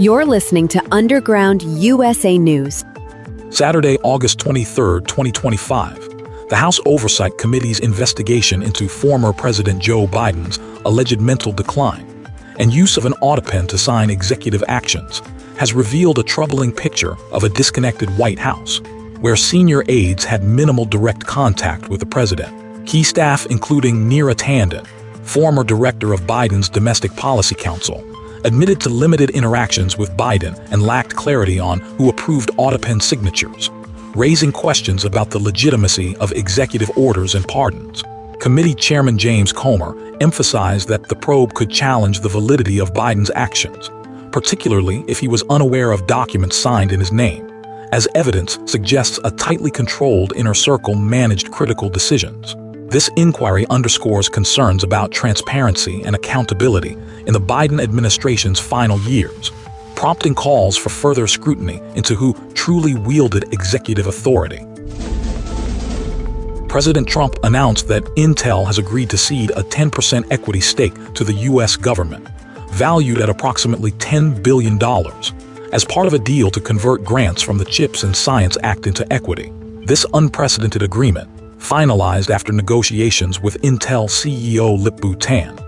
You're listening to Underground USA News. Saturday, August 23, 2025. The House Oversight Committee's investigation into former President Joe Biden's alleged mental decline and use of an Autopen to sign executive actions has revealed a troubling picture of a disconnected White House, where senior aides had minimal direct contact with the president. Key staff, including Neera Tanden, former director of Biden's Domestic Policy Council, admitted to limited interactions with Biden and lacked clarity on who approved Autopen signatures, raising questions about the legitimacy of executive orders and pardons. Committee Chairman James Comer emphasized that the probe could challenge the validity of Biden's actions, particularly if he was unaware of documents signed in his name, as evidence suggests a tightly controlled inner circle managed critical decisions. This inquiry underscores concerns about transparency and accountability in the Biden administration's final years, prompting calls for further scrutiny into who truly wielded executive authority. President Trump announced that Intel has agreed to cede a 10% equity stake to the U.S. government, valued at approximately $10 billion, as part of a deal to convert grants from the CHIPS and Science Act into equity. This unprecedented agreement, finalized after negotiations with Intel CEO Lip-Bu Tan,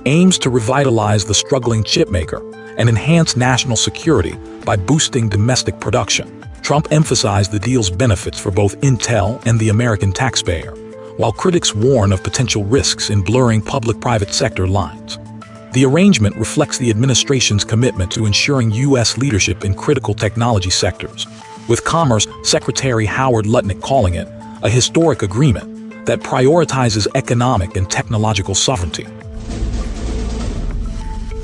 aims to revitalize the struggling chipmaker and enhance national security by boosting domestic production. Trump emphasized the deal's benefits for both Intel and the American taxpayer, while critics warn of potential risks in blurring public-private sector lines. The arrangement reflects the administration's commitment to ensuring U.S. leadership in critical technology sectors, with Commerce Secretary Howard Lutnick calling it a historic agreement that prioritizes economic and technological sovereignty.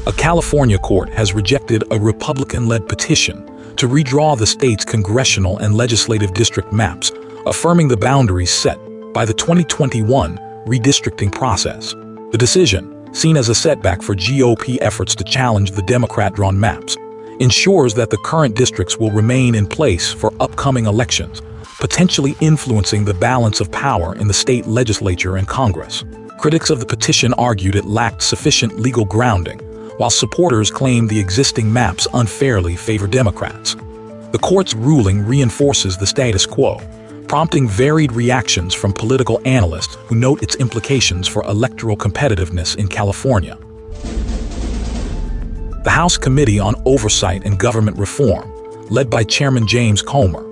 A California court has rejected a Republican-led petition to redraw the state's congressional and legislative district maps, affirming the boundaries set by the 2021 redistricting process. The decision, seen as a setback for GOP efforts to challenge the Democrat-drawn maps, ensures that the current districts will remain in place for upcoming elections, potentially influencing the balance of power in the state legislature and Congress. Critics of the petition argued it lacked sufficient legal grounding, while supporters claimed the existing maps unfairly favor Democrats. The court's ruling reinforces the status quo, prompting varied reactions from political analysts who note its implications for electoral competitiveness in California. The House Committee on Oversight and Government Reform, led by Chairman James Comer,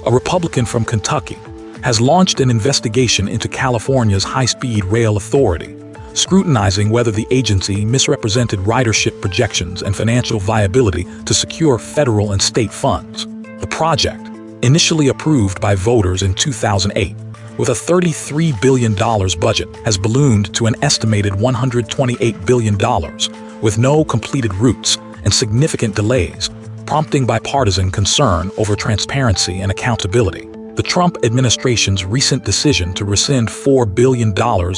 a Republican from Kentucky, has launched an investigation into California's high-speed rail authority, scrutinizing whether the agency misrepresented ridership projections and financial viability to secure federal and state funds. The project, initially approved by voters in 2008, with a $33 billion budget, has ballooned to an estimated $128 billion, with no completed routes and significant delays, prompting bipartisan concern over transparency and accountability. The Trump administration's recent decision to rescind $4 billion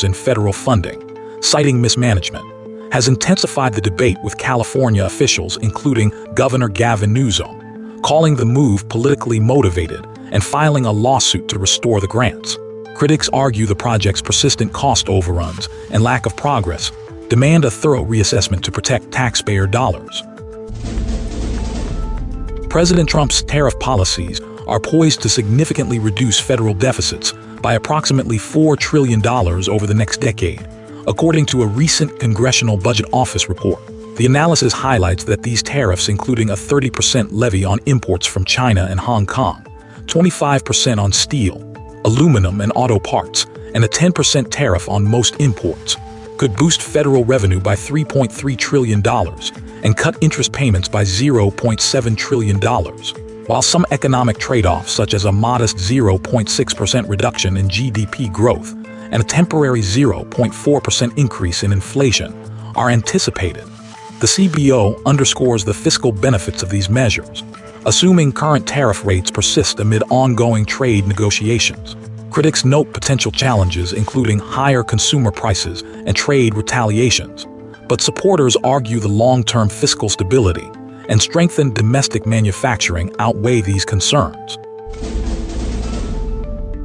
in federal funding, citing mismanagement, has intensified the debate, with California officials, including Governor Gavin Newsom, calling the move politically motivated and filing a lawsuit to restore the grants. Critics argue the project's persistent cost overruns and lack of progress demand a thorough reassessment to protect taxpayer dollars. President Trump's tariff policies are poised to significantly reduce federal deficits by approximately $4 trillion over the next decade, according to a recent Congressional Budget Office report. The analysis highlights that these tariffs, including a 30% levy on imports from China and Hong Kong, 25% on steel, aluminum and auto parts, and a 10% tariff on most imports, could boost federal revenue by $3.3 trillion and cut interest payments by $0.7 trillion. While some economic trade-offs, such as a modest 0.6% reduction in GDP growth and a temporary 0.4% increase in inflation, are anticipated, the CBO underscores the fiscal benefits of these measures, assuming current tariff rates persist amid ongoing trade negotiations. Critics note potential challenges, including higher consumer prices and trade retaliations, but supporters argue the long-term fiscal stability and strengthened domestic manufacturing outweigh these concerns.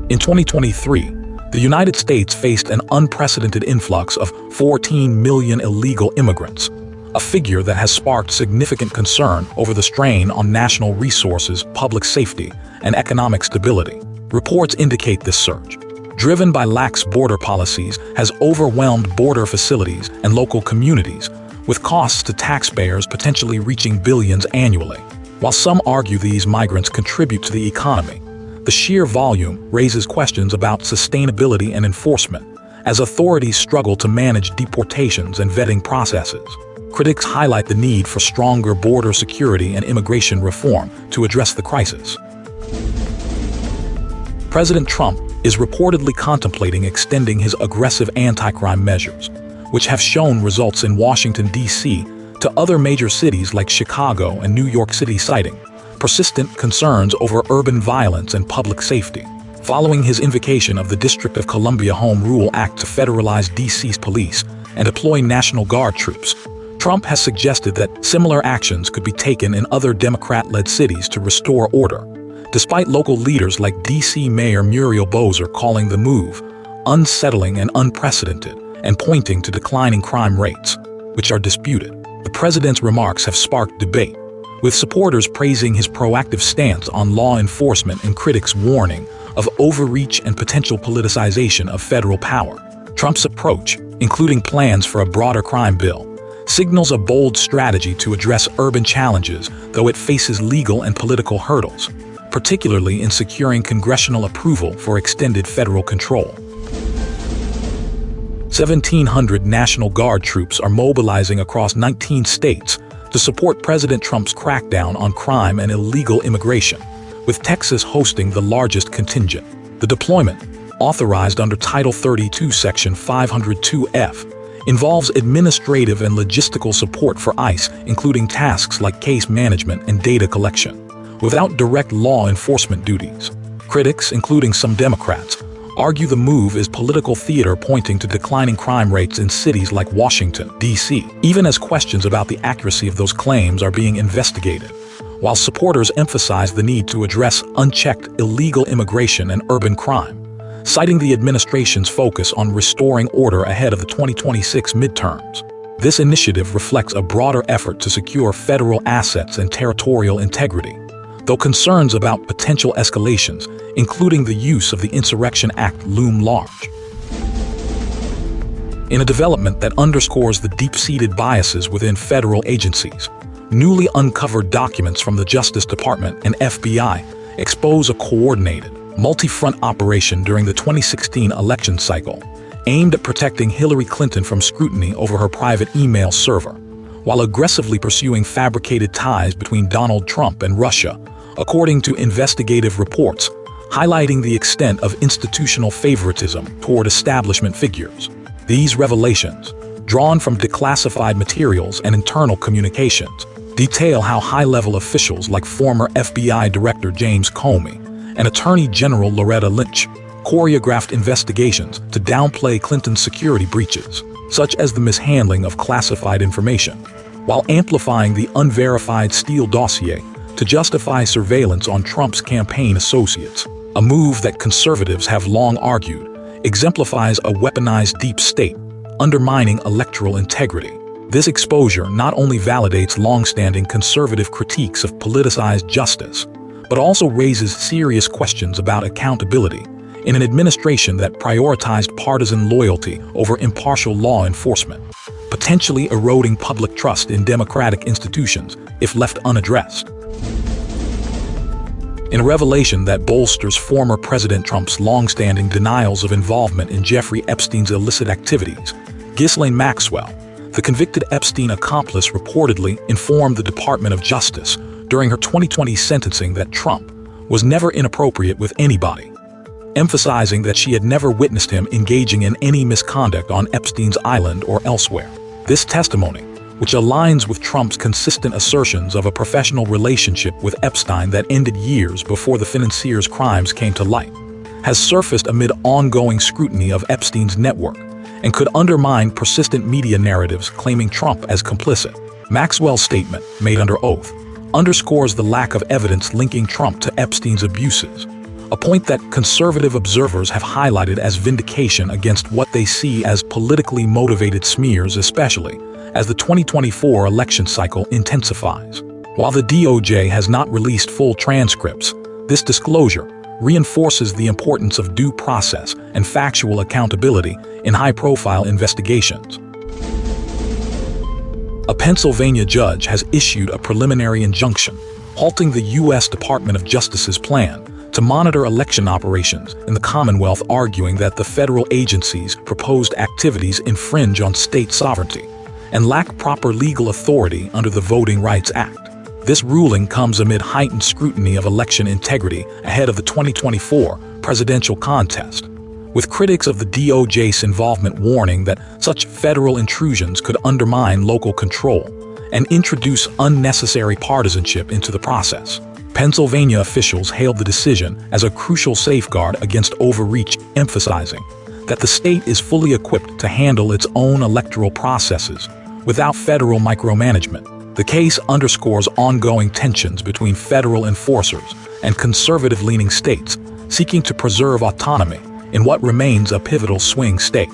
In 2023, the United States faced an unprecedented influx of 14 million illegal immigrants, a figure that has sparked significant concern over the strain on national resources, public safety, and economic stability. Reports indicate this surge, driven by lax border policies, has overwhelmed border facilities and local communities, with costs to taxpayers potentially reaching billions annually. While some argue these migrants contribute to the economy, the sheer volume raises questions about sustainability and enforcement, as authorities struggle to manage deportations and vetting processes. Critics highlight the need for stronger border security and immigration reform to address the crisis. President Trump is reportedly contemplating extending his aggressive anti-crime measures, which have shown results in Washington, D.C., to other major cities like Chicago and New York City, citing persistent concerns over urban violence and public safety. Following his invocation of the District of Columbia Home Rule Act to federalize D.C.'s police and deploy National Guard troops, Trump has suggested that similar actions could be taken in other Democrat-led cities to restore order, despite local leaders like D.C. Mayor Muriel Bowser calling the move unsettling and unprecedented and pointing to declining crime rates, which are disputed. The president's remarks have sparked debate, with supporters praising his proactive stance on law enforcement and critics warning of overreach and potential politicization of federal power. Trump's approach, including plans for a broader crime bill, signals a bold strategy to address urban challenges, though it faces legal and political hurdles, particularly in securing congressional approval for extended federal control. 1,700 National Guard troops are mobilizing across 19 states to support President Trump's crackdown on crime and illegal immigration, with Texas hosting the largest contingent. The deployment, authorized under Title 32, Section 502F, involves administrative and logistical support for ICE, including tasks like case management and data collection, without direct law enforcement duties. Critics, including some Democrats, argue the move is political theater, pointing to declining crime rates in cities like Washington, D.C., even as questions about the accuracy of those claims are being investigated, while supporters emphasize the need to address unchecked illegal immigration and urban crime, citing the administration's focus on restoring order ahead of the 2026 midterms. This initiative reflects a broader effort to secure federal assets and territorial integrity, though concerns about potential escalations, including the use of the Insurrection Act, loom large. In a development that underscores the deep-seated biases within federal agencies, newly uncovered documents from the Justice Department and FBI expose a coordinated, multi-front operation during the 2016 election cycle, aimed at protecting Hillary Clinton from scrutiny over her private email server, while aggressively pursuing fabricated ties between Donald Trump and Russia, according to investigative reports, highlighting the extent of institutional favoritism toward establishment figures. These revelations, drawn from declassified materials and internal communications, detail how high-level officials like former FBI Director James Comey and Attorney General Loretta Lynch choreographed investigations to downplay Clinton's security breaches, such as the mishandling of classified information, while amplifying the unverified Steele dossier to justify surveillance on Trump's campaign associates, a move that conservatives have long argued exemplifies a weaponized deep state, undermining electoral integrity. This exposure not only validates long-standing conservative critiques of politicized justice, but also raises serious questions about accountability in an administration that prioritized partisan loyalty over impartial law enforcement, potentially eroding public trust in democratic institutions if left unaddressed. In a revelation that bolsters former President Trump's long-standing denials of involvement in Jeffrey Epstein's illicit activities, Ghislaine Maxwell, the convicted Epstein accomplice, reportedly informed the Department of Justice during her 2020 sentencing that Trump was never inappropriate with anybody, emphasizing that she had never witnessed him engaging in any misconduct on Epstein's island or elsewhere. This testimony, which aligns with Trump's consistent assertions of a professional relationship with Epstein that ended years before the financier's crimes came to light, has surfaced amid ongoing scrutiny of Epstein's network and could undermine persistent media narratives claiming Trump as complicit. Maxwell's statement, made under oath, underscores the lack of evidence linking Trump to Epstein's abuses, a point that conservative observers have highlighted as vindication against what they see as politically motivated smears, especially as the 2024 election cycle intensifies. While the DOJ has not released full transcripts, this disclosure reinforces the importance of due process and factual accountability in high-profile investigations. A Pennsylvania judge has issued a preliminary injunction halting the U.S. Department of Justice's plan to monitor election operations in the Commonwealth, arguing that the federal agency's proposed activities infringe on state sovereignty and lack proper legal authority under the Voting Rights Act. This ruling comes amid heightened scrutiny of election integrity ahead of the 2024 presidential contest, with critics of the DOJ's involvement warning that such federal intrusions could undermine local control and introduce unnecessary partisanship into the process. Pennsylvania officials hailed the decision as a crucial safeguard against overreach, emphasizing that the state is fully equipped to handle its own electoral processes without federal micromanagement. The case underscores ongoing tensions between federal enforcers and conservative-leaning states seeking to preserve autonomy in what remains a pivotal swing state.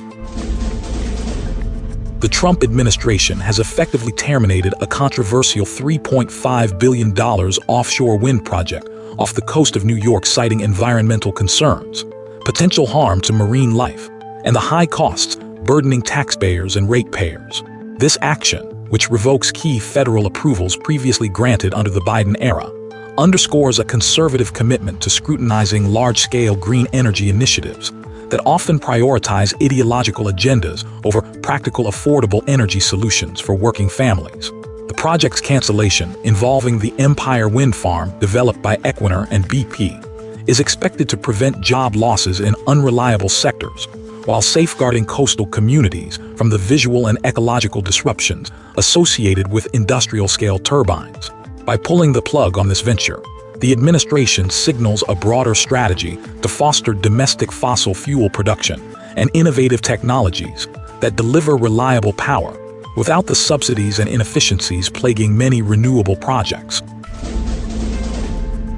The Trump administration has effectively terminated a controversial $3.5 billion offshore wind project off the coast of New York, citing environmental concerns, potential harm to marine life, and the high costs burdening taxpayers and ratepayers. This action, which revokes key federal approvals previously granted under the Biden era, underscores a conservative commitment to scrutinizing large-scale green energy initiatives that often prioritize ideological agendas over practical, affordable energy solutions for working families. The project's cancellation, involving the Empire Wind Farm developed by Equinor and BP, is expected to prevent job losses in unreliable sectors, while safeguarding coastal communities from the visual and ecological disruptions associated with industrial-scale turbines. By pulling the plug on this venture, the administration signals a broader strategy to foster domestic fossil fuel production and innovative technologies that deliver reliable power without the subsidies and inefficiencies plaguing many renewable projects.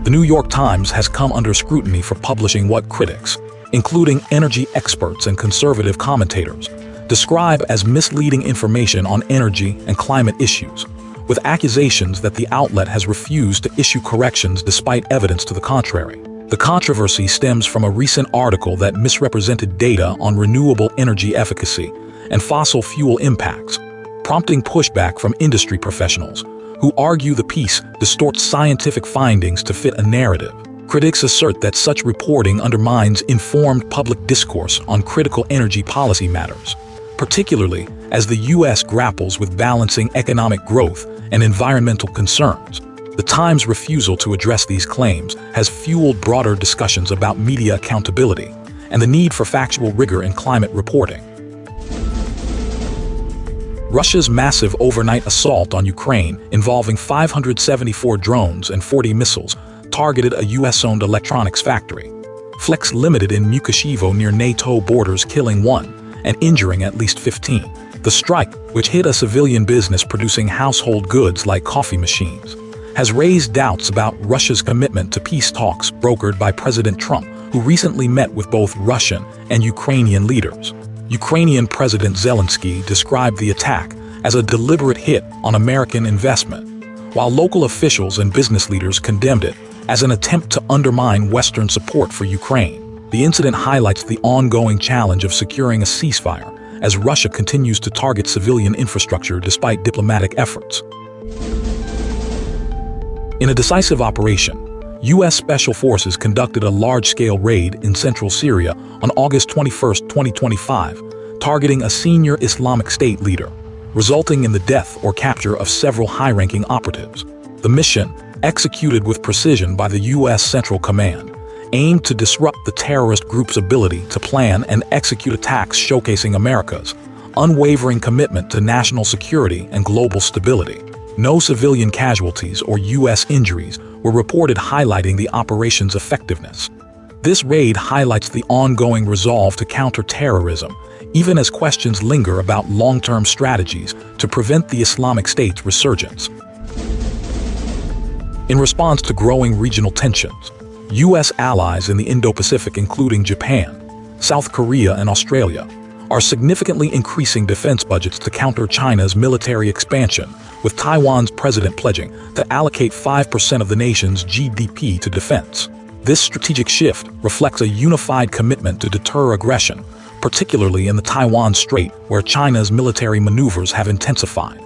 The New York Times has come under scrutiny for publishing what critics, including energy experts and conservative commentators, describe as misleading information on energy and climate issues, with accusations that the outlet has refused to issue corrections despite evidence to the contrary. The controversy stems from a recent article that misrepresented data on renewable energy efficacy and fossil fuel impacts, prompting pushback from industry professionals who argue the piece distorts scientific findings to fit a narrative. Critics assert that such reporting undermines informed public discourse on critical energy policy matters, particularly as the U.S. grapples with balancing economic growth and environmental concerns. The Times' refusal to address these claims has fueled broader discussions about media accountability and the need for factual rigor in climate reporting. Russia's massive overnight assault on Ukraine, involving 574 drones and 40 missiles, targeted a U.S.-owned electronics factory. Flex Limited in Mukashevo near NATO borders, killing 1 and injuring at least 15. The strike, which hit a civilian business producing household goods like coffee machines, has raised doubts about Russia's commitment to peace talks brokered by President Trump, who recently met with both Russian and Ukrainian leaders. Ukrainian President Zelensky described the attack as a deliberate hit on American investment, while local officials and business leaders condemned it as an attempt to undermine Western support for Ukraine. The incident highlights the ongoing challenge of securing a ceasefire as Russia continues to target civilian infrastructure despite diplomatic efforts. In a decisive operation, U.S. Special Forces conducted a large-scale raid in central Syria on August 21, 2025, targeting a senior Islamic State leader, resulting in the death or capture of several high-ranking operatives. The mission, executed with precision by the U.S. Central Command, aimed to disrupt the terrorist group's ability to plan and execute attacks, showcasing America's unwavering commitment to national security and global stability. No civilian casualties or U.S. injuries were reported, highlighting the operation's effectiveness. This raid highlights the ongoing resolve to counter terrorism, even as questions linger about long-term strategies to prevent the Islamic State's resurgence. In response to growing regional tensions, U.S. allies in the Indo-Pacific, including Japan, South Korea, and Australia, are significantly increasing defense budgets to counter China's military expansion, with Taiwan's president pledging to allocate 5% of the nation's GDP to defense. This strategic shift reflects a unified commitment to deter aggression, particularly in the Taiwan Strait, where China's military maneuvers have intensified.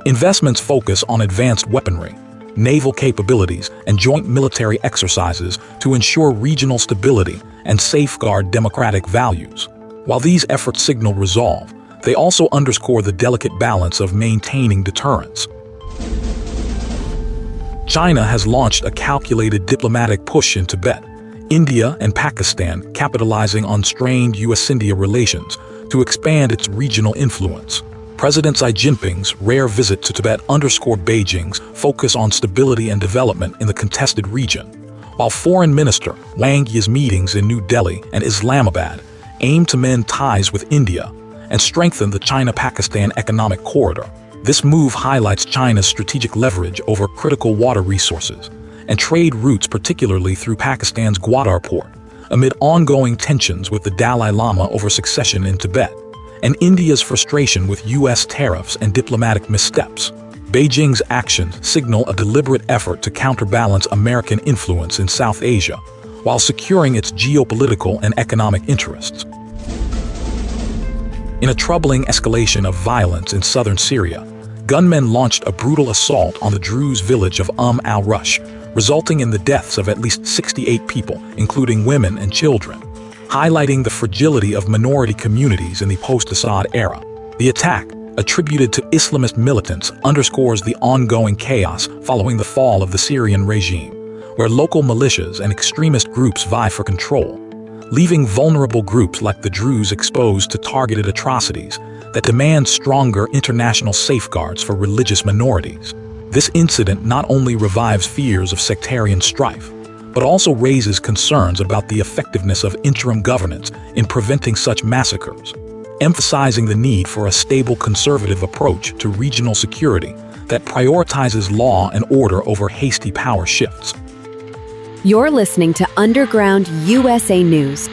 Investments focus on advanced weaponry, naval capabilities, and joint military exercises to ensure regional stability and safeguard democratic values. While these efforts signal resolve, they also underscore the delicate balance of maintaining deterrence. China has launched a calculated diplomatic push in Tibet, India and Pakistan capitalizing on strained U.S.-India relations to expand its regional influence. President Xi Jinping's rare visit to Tibet underscored Beijing's focus on stability and development in the contested region, while Foreign Minister Wang Yi's meetings in New Delhi and Islamabad aim to mend ties with India and strengthen the China-Pakistan economic corridor. This move highlights China's strategic leverage over critical water resources and trade routes, particularly through Pakistan's Gwadar port, amid ongoing tensions with the Dalai Lama over succession in Tibet, and India's frustration with U.S. tariffs and diplomatic missteps. Beijing's actions signal a deliberate effort to counterbalance American influence in South Asia, while securing its geopolitical and economic interests. In a troubling escalation of violence in southern Syria, gunmen launched a brutal assault on the Druze village of al-Rush, resulting in the deaths of at least 68 people, including women and children, highlighting the fragility of minority communities in the post-Assad era. The attack, attributed to Islamist militants, underscores the ongoing chaos following the fall of the Syrian regime, where local militias and extremist groups vie for control, leaving vulnerable groups like the Druze exposed to targeted atrocities that demand stronger international safeguards for religious minorities. This incident not only revives fears of sectarian strife, but also raises concerns about the effectiveness of interim governance in preventing such massacres, emphasizing the need for a stable conservative approach to regional security that prioritizes law and order over hasty power shifts. You're listening to Underground USA News.